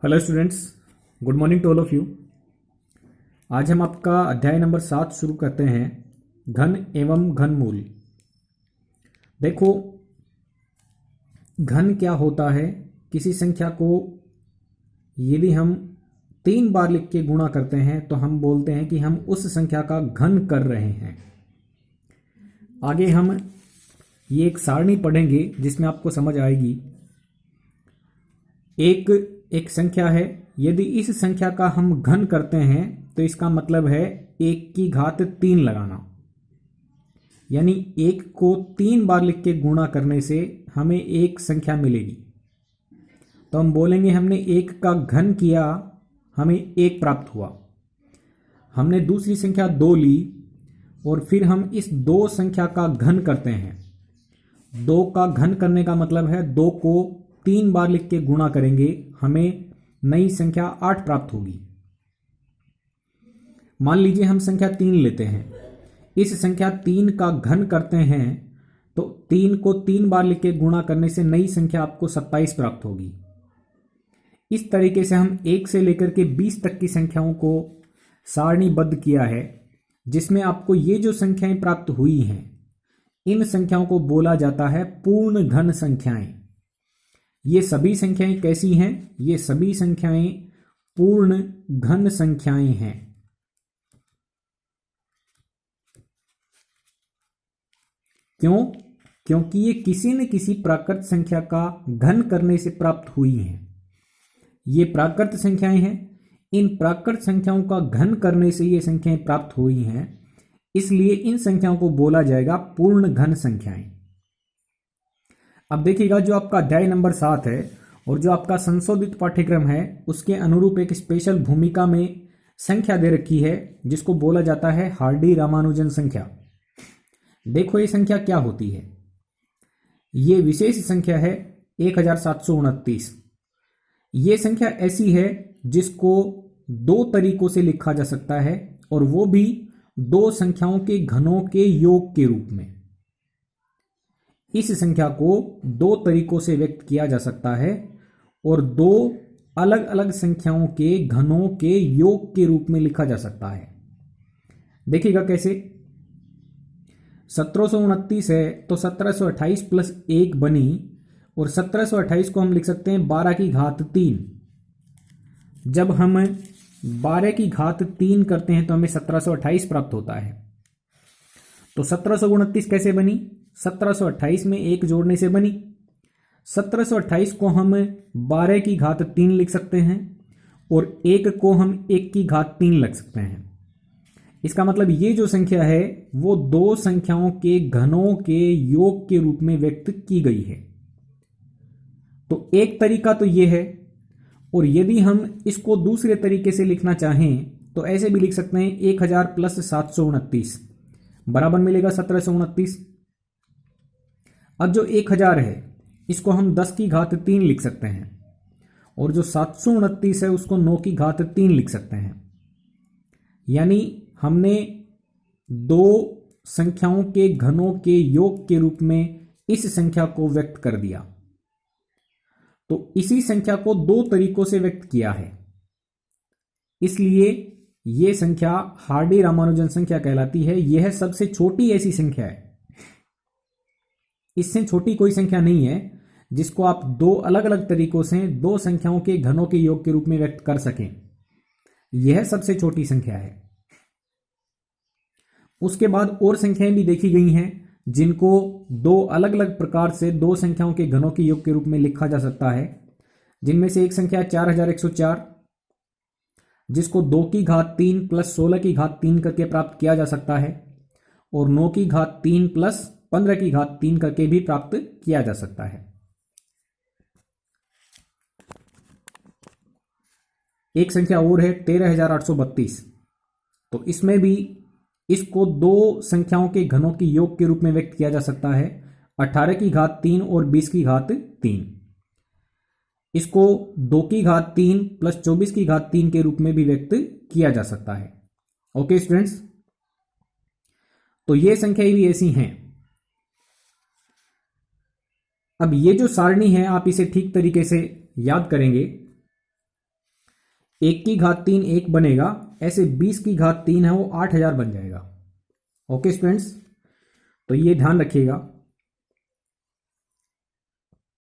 Hello students, good morning to all of you. आज हम आपका अध्याय नंबर 7 शुरू करते हैं, घन एवं घनमूल। देखो, घन क्या होता है। किसी संख्या को यदि हम 3 बार लिख के गुणा करते हैं तो हम बोलते हैं कि हम उस संख्या का घन कर रहे हैं। आगे हम ये एक सारणी पढ़ेंगे जिसमें आपको समझ आएगी। एक संख्या है, यदि इस संख्या का हम घन करते हैं तो इसका मतलब है 1 की घात 3 लगाना, यानी 1 को 3 बार लिख के गुणा करने से हमें एक संख्या मिलेगी। तो हम बोलेंगे हमने 1 का घन किया, हमें 1 प्राप्त हुआ। हमने दूसरी संख्या 2 ली और फिर हम इस 2 संख्या का घन करते हैं। 2 का घन करने का मतलब है 2 को 3 बार लिख के गुणा करेंगे, हमें नई संख्या 8 प्राप्त होगी। मान लीजिए हम संख्या 3 लेते हैं, इस संख्या 3 का घन करते हैं तो 3 को 3 बार लिख के गुणा करने से नई संख्या आपको 27 प्राप्त होगी। इस तरीके से हम 1 से लेकर के 20 तक की संख्याओं को सारणीबद्ध किया है, जिसमें आपको ये जो संख्याएं प्राप्त हुई हैं, इन संख्याओं को बोला जाता है पूर्ण घन संख्याएं। ये सभी संख्याएं कैसी हैं? ये सभी संख्याएं पूर्ण घन संख्याएं हैं। क्यों? क्योंकि ये किसी न किसी प्राकृत संख्या का घन करने से प्राप्त हुई हैं। ये प्राकृत संख्याएं हैं, इन प्राकृत संख्याओं का घन करने से ये संख्याएं प्राप्त हुई हैं, इसलिए इन संख्याओं को बोला जाएगा पूर्ण घन संख्याएं। अब देखिएगा, जो आपका अध्याय नंबर 7 है और जो आपका संशोधित पाठ्यक्रम है, उसके अनुरूप एक स्पेशल भूमिका में संख्या दे रखी है जिसको बोला जाता है हार्डी रामानुजन संख्या। देखो ये संख्या क्या होती है। ये विशेष संख्या है 1729। ये संख्या ऐसी है जिसको 2 तरीकों से लिखा जा सकता है, और वो भी 2 संख्याओं के घनों के योग के रूप में। इस संख्या को 2 तरीकों से व्यक्त किया जा सकता है और 2 अलग अलग संख्याओं के घनों के योग के रूप में लिखा जा सकता है। देखिएगा कैसे। 1729 है तो 1728 प्लस 1 बनी, और 1728 को हम लिख सकते हैं 12 की घात 3। जब हम 12 की घात 3 करते हैं तो हमें 1728 प्राप्त होता है। तो 1729 कैसे बनी? 1728 में 1 जोड़ने से बनी। 1728 को हम 12 की घात 3 लिख सकते हैं और 1 को हम 1 की घात 3 लिख सकते हैं। इसका मतलब ये जो संख्या है वो 2 संख्याओं के घनों के योग के रूप में व्यक्त की गई है। तो एक तरीका तो ये है, और यदि हम इसको दूसरे तरीके से लिखना चाहें तो ऐसे भी लिख सकते हैं 1000 प्लस 729 बराबर मिलेगा 1729। अब जो 1000 है इसको हम 10 की घात 3 लिख सकते हैं, और जो 729 है उसको 9 की घात 3 लिख सकते हैं। यानी हमने 2 संख्याओं के घनों के योग के रूप में इस संख्या को व्यक्त कर दिया। तो इसी संख्या को 2 तरीकों से व्यक्त किया है, इसलिए यह संख्या हार्डी रामानुजन संख्या कहलाती है। यह सबसे छोटी ऐसी संख्या है, इससे छोटी कोई संख्या नहीं है जिसको आप 2 अलग अलग तरीकों से 2 संख्याओं के घनों के योग के रूप में व्यक्त कर सकें। यह सबसे छोटी संख्या है। उसके बाद और संख्याएं भी देखी गई हैं जिनको 2 अलग अलग प्रकार से 2 संख्याओं के घनों के योग के रूप में लिखा जा सकता है, जिनमें से एक संख्या 4104, जिसको 2 की घात 3 प्लस 16 की घात 3 करके प्राप्त किया जा सकता है, और 9 की घात 3 प्लस 15 की घात 3 करके भी प्राप्त किया जा सकता है। एक संख्या और है 13832। तो इसमें भी इसको 2 संख्याओं के घनों के योग के रूप में व्यक्त किया जा सकता है, 18 की घात 3 और 20 की घात 3। इसको 2 की घात 3 प्लस 24 की घात 3 के रूप में भी व्यक्त किया जा सकता है। ओके स्टूडेंट्स, तो ये संख्याएं भी ऐसी हैं। अब ये जो सारणी है आप इसे ठीक तरीके से याद करेंगे एक की घात 3 एक बनेगा, ऐसे 20 की घात 3 है वो 8000 बन जाएगा। ओके स्टूडेंट्स, तो ये ध्यान रखिएगा